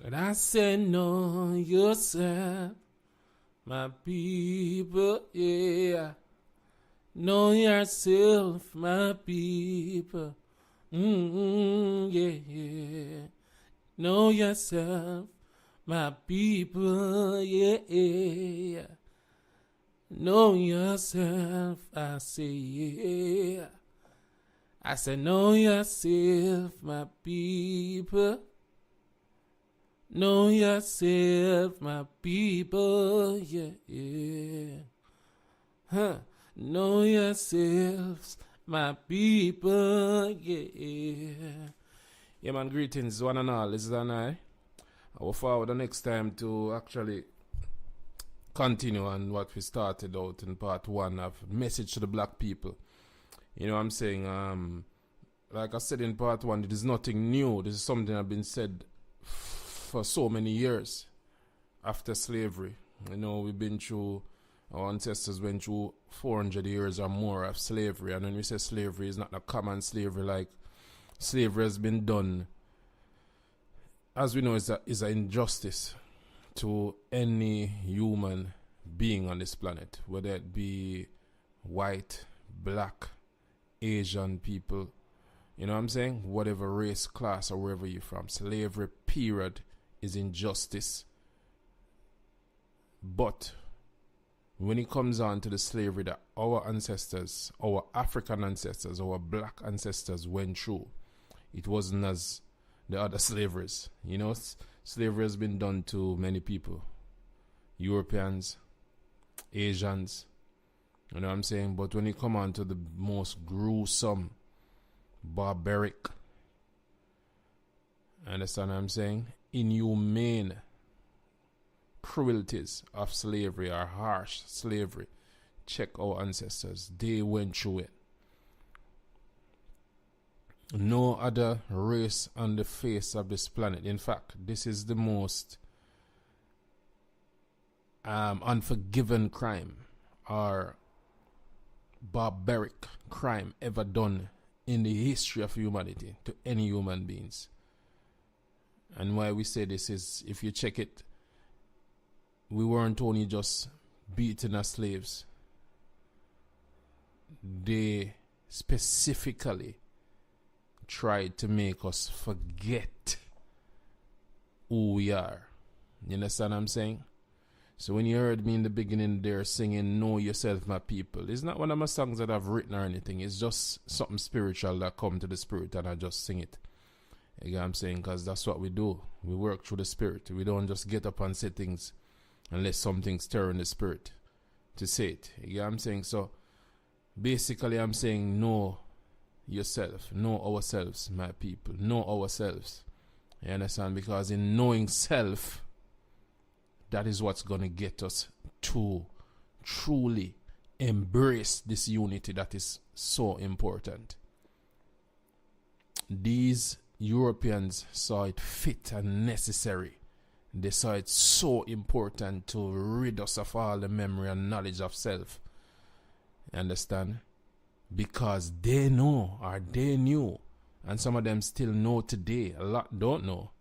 And I said, know yourself, my people, yeah. Know yourself, my people. Yeah. Know yourself, my people, yeah. Know yourself, I say, yeah. I said, know yourself, my people. Know yourself, my people, yeah. Huh. Know yourselves, my people, yeah. Yeah, man, greetings, one and all. This is an I will forward the next time to actually continue on what we started out in part one of Message to the Black People. You know what I'm saying? Like I said in part one, it is nothing new. This is something that has been said for so many years after slavery. You know, we've been through, our ancestors went through 400 years or more of slavery. And when we say slavery, it's not a common slavery. Like, slavery has been done, as we know, is an injustice to any human being on this planet, whether it be white, black, Asian people, you know what I'm saying? Whatever race, class, or wherever you're from. Slavery, period, is injustice. But when it comes on to the slavery that our ancestors, our African ancestors, our black ancestors went through, it wasn't as the other slaveries. You know, slavery has been done to many people. Europeans, Asians, you know what I'm saying? But when you come on to the most gruesome, barbaric, understand what I'm saying? Inhumane cruelties of slavery or harsh slavery, check our ancestors. They went through it. No other race on the face of this planet. In fact, this is the most unforgiven crime or barbaric crime ever done in the history of humanity to any human beings. And why we say this is, if you check it, we weren't only just beaten as slaves. They specifically tried to make us forget who we are. You understand what I'm saying? So when you heard me in the beginning there singing Know Yourself, My People, it's not one of my songs that I've written or anything. It's just something spiritual that come to the spirit and I just sing it. You know what I'm saying? Because that's what we do. We work through the spirit. We don't just get up and say things unless something stir in the spirit to say it. You know what I'm saying? So basically I'm saying know yourself, know ourselves, my people, know ourselves. You understand? Because in knowing self, that is what's going to get us to truly embrace this unity that is so important. These Europeans saw it fit and necessary. They saw it so important to rid us of all the memory and knowledge of self. You understand? Because they know, or they knew, and some of them still know today. A lot don't know.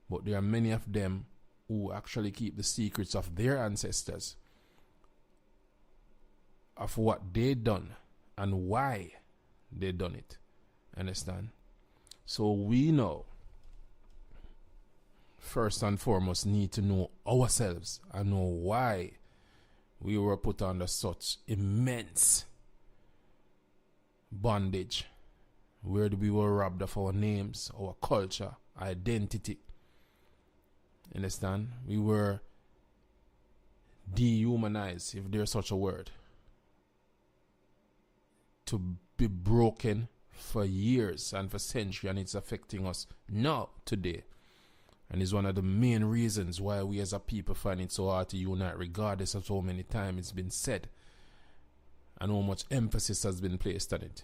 But there are many of them who actually keep the secrets of their ancestors, of what they done and why they done it. Understand? So we know, first and foremost, need to know ourselves and know why we were put under such immense bondage, where we were robbed of our names, our culture, identity. Understand? We were dehumanized, if there's such a word, to be broken for years and for centuries, and it's affecting us now, today. And it's one of the main reasons why we as a people find it so hard to unite, regardless of how many times it's been said and how much emphasis has been placed on it.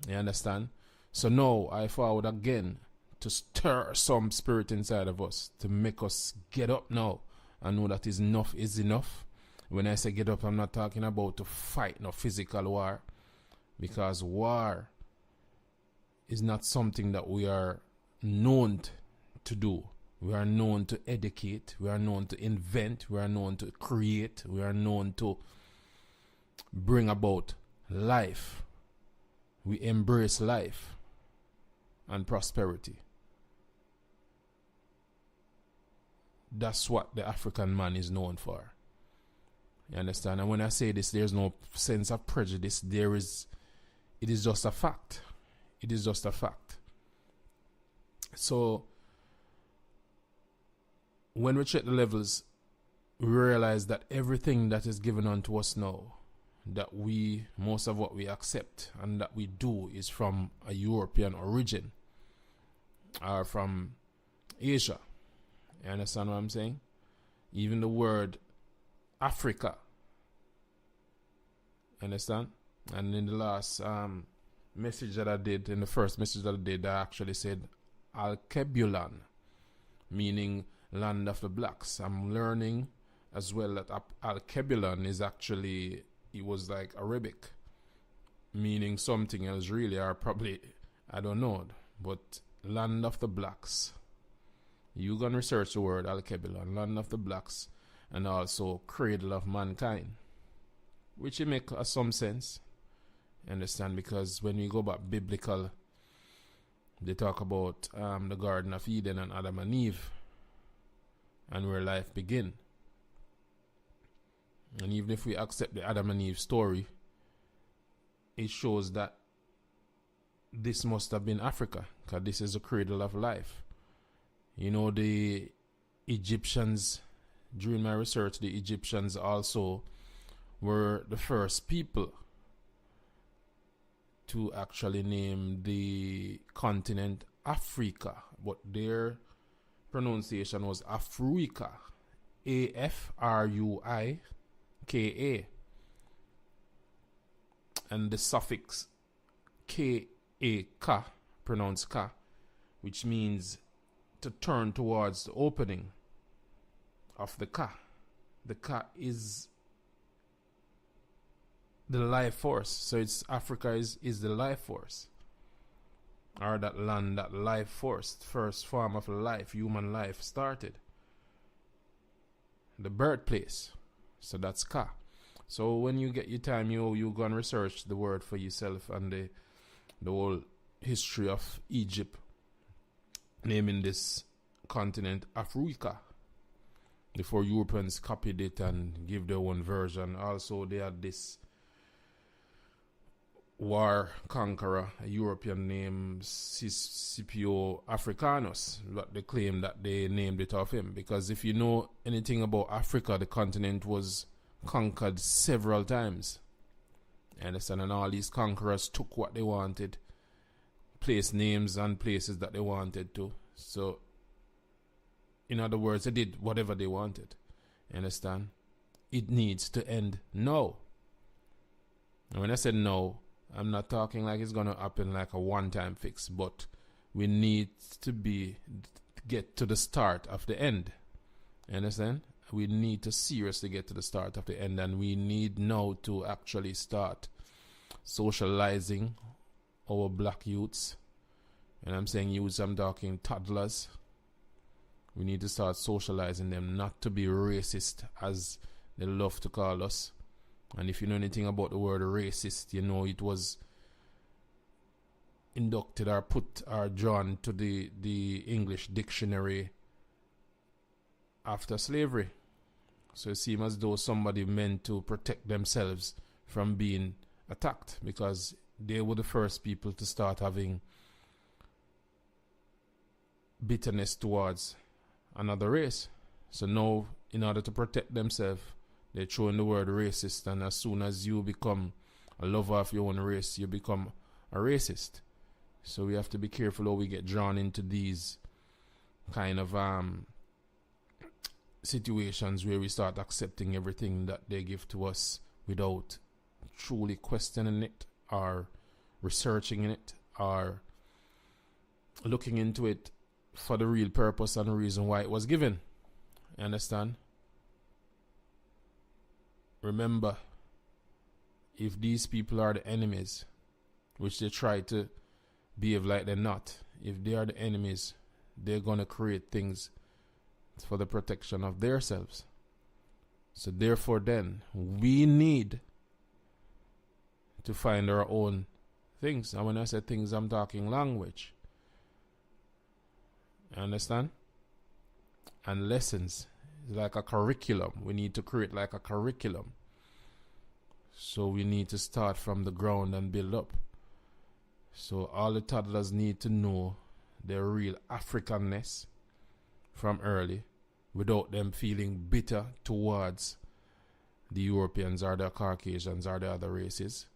You understand? So now I forward again to stir some spirit inside of us, to make us get up now and know that enough is enough. When I say get up, I'm not talking about to fight no physical war, because war is not something that we are known to do. We are known to educate. We are known to invent. We are known to create. We are known to bring about life. We embrace life and prosperity. That's what the African man is known for. You understand? And when I say this, there's no sense of prejudice. It is just a fact. It is just a fact. So, when we check the levels, we realize that everything that is given unto us now, that most of what we accept and that we do is from a European origin or from Asia. You understand what I'm saying? Even the word Africa. Understand? And in the last message that I did, in the first message that I did, I actually said Alkebulan, meaning land of the blacks. I'm learning as well that Alkebulan is actually, it was like Arabic, meaning something else really, or probably, I don't know, but land of the blacks. You can research the word Alkebulan, land of the blacks, and also cradle of mankind, which it make some sense. Understand? Because when we go back biblical, they talk about the Garden of Eden and Adam and Eve, and where life begin. And even if we accept the Adam and Eve story, it shows that this must have been Africa, because this is the cradle of life. You know, the Egyptians, during my research, the Egyptians also were the first people to actually name the continent Africa, but their pronunciation was Africa, Afruika, and the suffix ka, pronounced ka, which means to turn towards the opening of the ka. The ka is the life force. So it's Africa is the life force. Or that land, that life force, first form of life, human life started. The birthplace. So that's Ka. So when you get your time, you go and research the word for yourself and the whole history of Egypt, naming this continent Africa. Before Europeans copied it and give their own version. Also, they had this war conqueror, a European named Scipio Africanus, but they claim that they named it off him. Because if you know anything about Africa, the continent was conquered several times. Understand? And all these conquerors took what they wanted, placed names and places that they wanted to. So, in other words, they did whatever they wanted. Understand? It needs to end now. And when I said no, I'm not talking like it's going to happen like a one-time fix, but we need to get to the start of the end. Understand? We need to seriously get to the start of the end, and we need now to actually start socializing our black youths. And I'm saying youths, I'm talking toddlers. We need to start socializing them, not to be racist as they love to call us. And if you know anything about the word racist, you know it was inducted or put or drawn to the English dictionary after slavery. So it seems as though somebody meant to protect themselves from being attacked, because they were the first people to start having bitterness towards another race. So now, in order to protect themselves, they throw in the word racist, and as soon as you become a lover of your own race, you become a racist. So we have to be careful how we get drawn into these kind of situations where we start accepting everything that they give to us without truly questioning it or researching it or looking into it for the real purpose and the reason why it was given. You understand? Remember, if these people are the enemies, which they try to behave like they're not, if they are the enemies, they're going to create things It's for the protection of themselves. So therefore then, we need to find our own things. And when I say things, I'm talking language. You understand? And lessons. It's like a curriculum. We need to create like a curriculum. So we need to start from the ground and build up. So all the toddlers need to know their real Africanness from early, without them feeling bitter towards the Europeans or the Caucasians or the other races,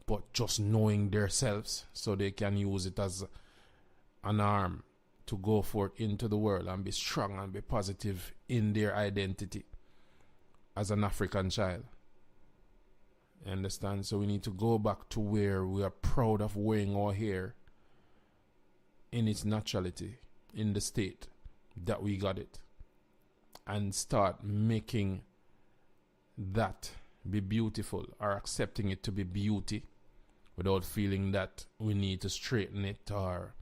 but just knowing themselves so they can use it as an arm to go forth into the world and be strong and be positive in their identity as an African child. You understand? So we need to go back to where we are proud of wearing our hair in its naturality, in the state that we got it, and start making that be beautiful, or accepting it to be beauty without feeling that we need to straighten it or,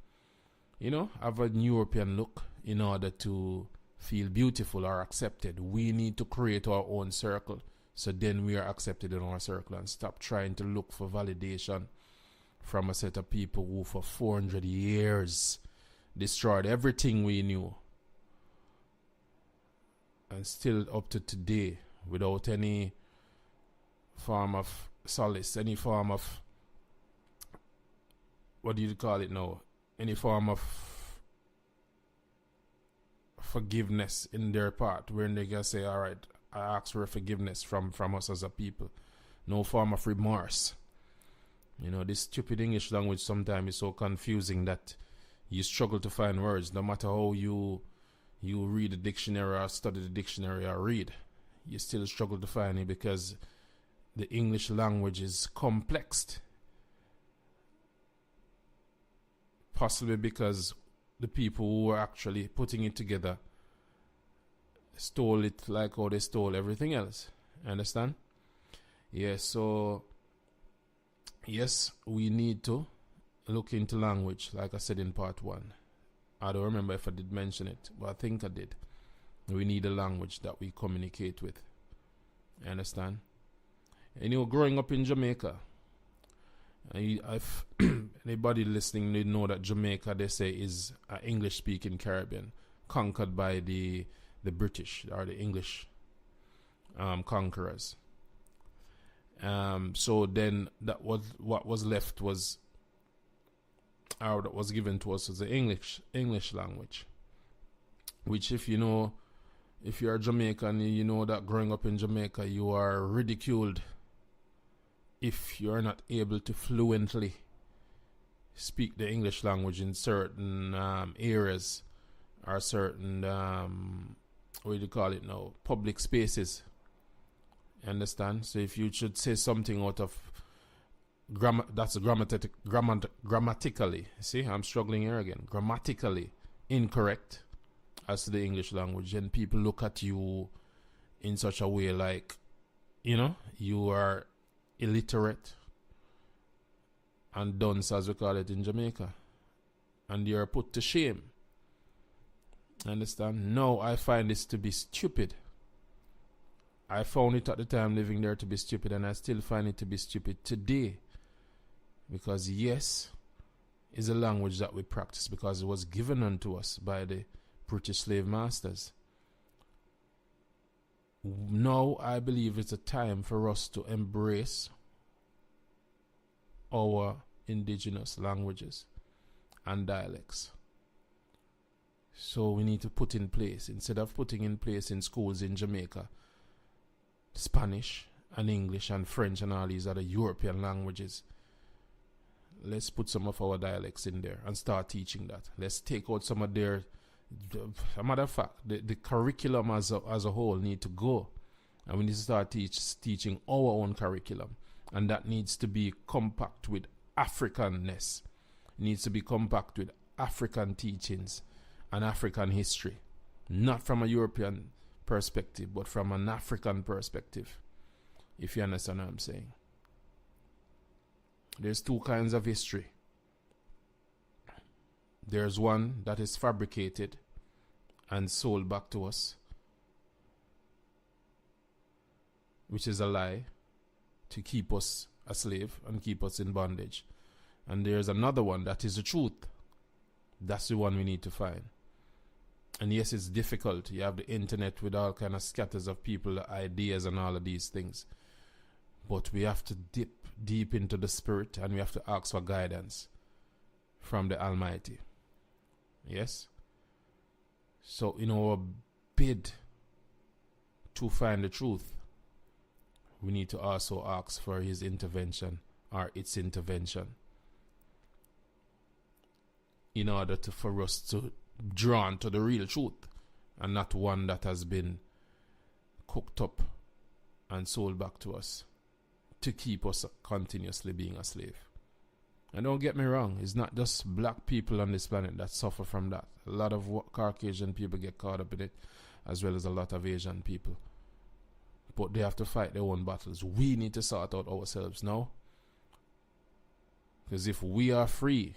you know, have a European look in order to feel beautiful or accepted. We need to create our own circle, so then we are accepted in our circle, and stop trying to look for validation from a set of people who for 400 years destroyed everything we knew, and still up to today, without any form of solace, any form of, what do you call it now, any form of forgiveness in their part, where they can say, all right, I ask for forgiveness from us as a people. No form of remorse. You know, this stupid English language sometimes is so confusing that you struggle to find words, no matter how you read the dictionary or study the dictionary or read. You still struggle to find it because the English language is complex. Possibly because the people who were actually putting it together stole it like how they stole everything else. Understand? Yes, so yes, we need to look into language, like I said in part 1. I don't remember if I did mention it, but I think I did. We need a language that we communicate with. You understand? And you know, growing up in Jamaica, if anybody listening, they know that Jamaica, they say, is an English-speaking Caribbean conquered by the British or the English conquerors. So then that was what was left was, or that was given to us, was the English language. Which, if you know, if you're Jamaican, you know that growing up in Jamaica, you are ridiculed if you're not able to fluently speak the English language in certain areas or certain, what do you call it now, public spaces. You understand? So if you should say something out of that's grammatically, see, I'm struggling here again, grammatically incorrect as to the English language, and people look at you in such a way like, you know, you are illiterate and dunce, as we call it in Jamaica, and you're put to shame. Understand? No, I find this to be stupid. I found it at the time living there to be stupid, and I still find it to be stupid today. Because yes, it's a language that we practice because it was given unto us by the British slave masters. Now I believe it's a time for us to embrace our indigenous languages and dialects. So we need to put in place, instead of putting in place in schools in Jamaica, Spanish and English and French and all these other European languages, let's put some of our dialects in there and start teaching that. Let's take out some of their, a matter of fact, the curriculum as a whole need to go, and we need to start teaching our own curriculum, and that needs to be compact with Africanness. It needs to be compact with African teachings and African history, not from a European perspective, but from an African perspective, if you understand what I'm saying. There's two kinds of history. There's one that is fabricated and sold back to us, which is a lie, to keep us a slave and keep us in bondage. And there's another one that is the truth. That's the one we need to find. And yes, it's difficult. You have the internet with all kind of scatters of people, ideas and all of these things. But we have to dip deep into the spirit, and we have to ask for guidance from the Almighty. Yes? So in our bid to find the truth, we need to also ask for his intervention or its intervention in order for us to drawn to the real truth, and not one that has been cooked up and sold back to us to keep us continuously being a slave. And don't get me wrong, it's not just black people on this planet that suffer from that. A lot of Caucasian people get caught up in it, as well as a lot of Asian people. But they have to fight their own battles. We need to sort out ourselves now. Because if we are free,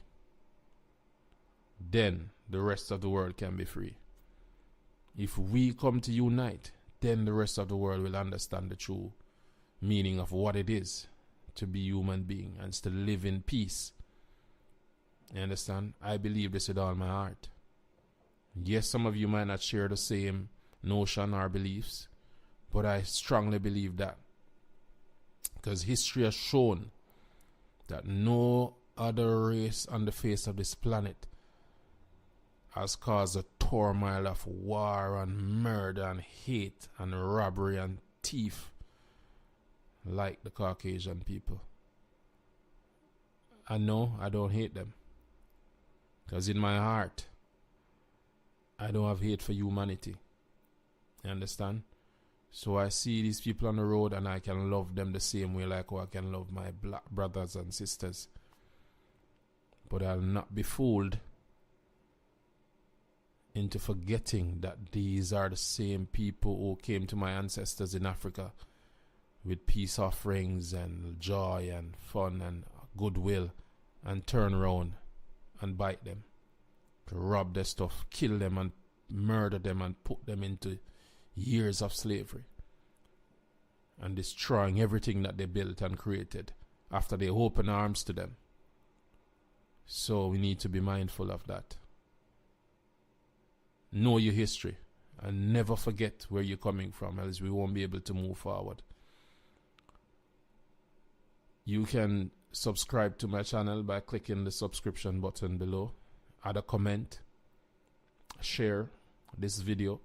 then the rest of the world can be free. If we come to unite, then the rest of the world will understand the true meaning of what it is to be human being and to live in peace. You understand? I believe this with all my heart. Yes, some of you might not share the same notion or beliefs, but I strongly believe that. Because history has shown that no other race on the face of this planet has caused a turmoil of war and murder and hate and robbery and thief like the Caucasian people. I know I don't hate them, because in my heart I don't have hate for humanity. You understand? So I see these people on the road and I can love them the same way like how I can love my black brothers and sisters. But I'll not be fooled into forgetting that these are the same people who came to my ancestors in Africa with peace offerings and joy and fun and goodwill, and turn around and bite them, rob their stuff, kill them and murder them and put them into years of slavery and destroying everything that they built and created after they opened arms to them. So we need to be mindful of that. Know your history and never forget where you're coming from, else we won't be able to move forward. You can subscribe to my channel by clicking the subscription button below. Add a comment. Share this video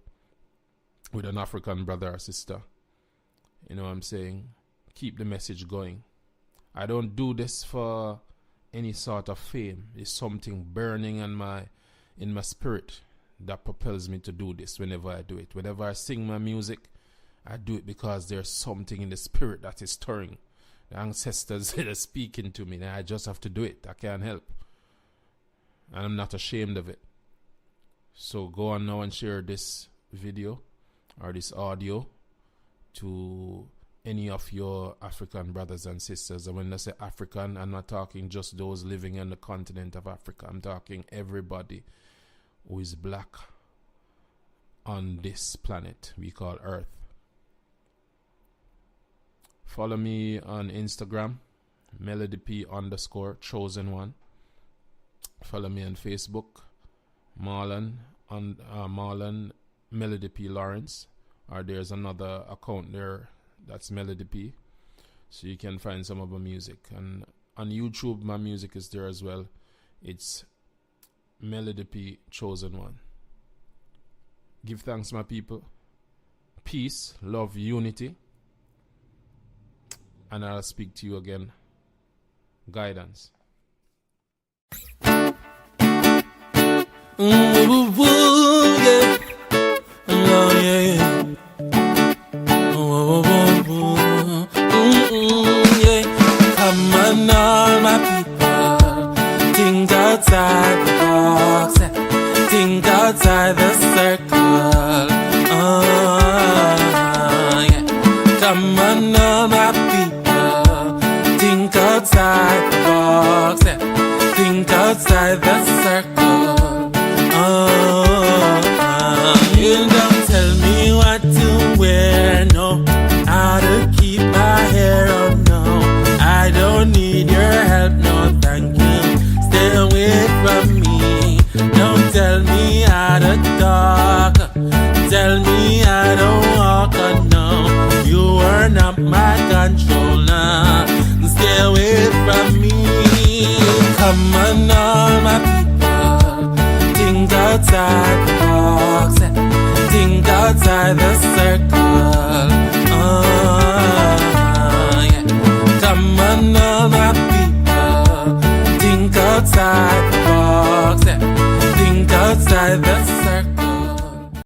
with an African brother or sister. You know what I'm saying? Keep the message going. I don't do this for any sort of fame. It's something burning in my spirit that propels me to do this whenever I do it. Whenever I sing my music, I do it because there's something in the spirit that is stirring. The ancestors are speaking to me, and I just have to do it. I can't help. And I'm not ashamed of it. So go on now and share this video or this audio to any of your African brothers and sisters. And when I say African, I'm not talking just those living on the continent of Africa. I'm talking everybody who is black on this planet we call Earth. Follow me on Instagram, MelodyP_chosen1. Follow me on Facebook, Marlon Melody P Lawrence. Or there's another account there that's Melody P. So you can find some of my music. And on YouTube, my music is there as well. It's Melody P Chosen One. Give thanks, my people. Peace, love, unity. And I'll speak to you again. Guidance. Come on, all my people, think outside the box, think outside the circle. Yeah. Come on, all my people, think outside the box, think outside the circle. away from me. Don't tell me how to talk. Tell me how to walk. Oh no, you are not my controller. Stay away from me. Come on, all my people. Think outside the box. Think outside the circle.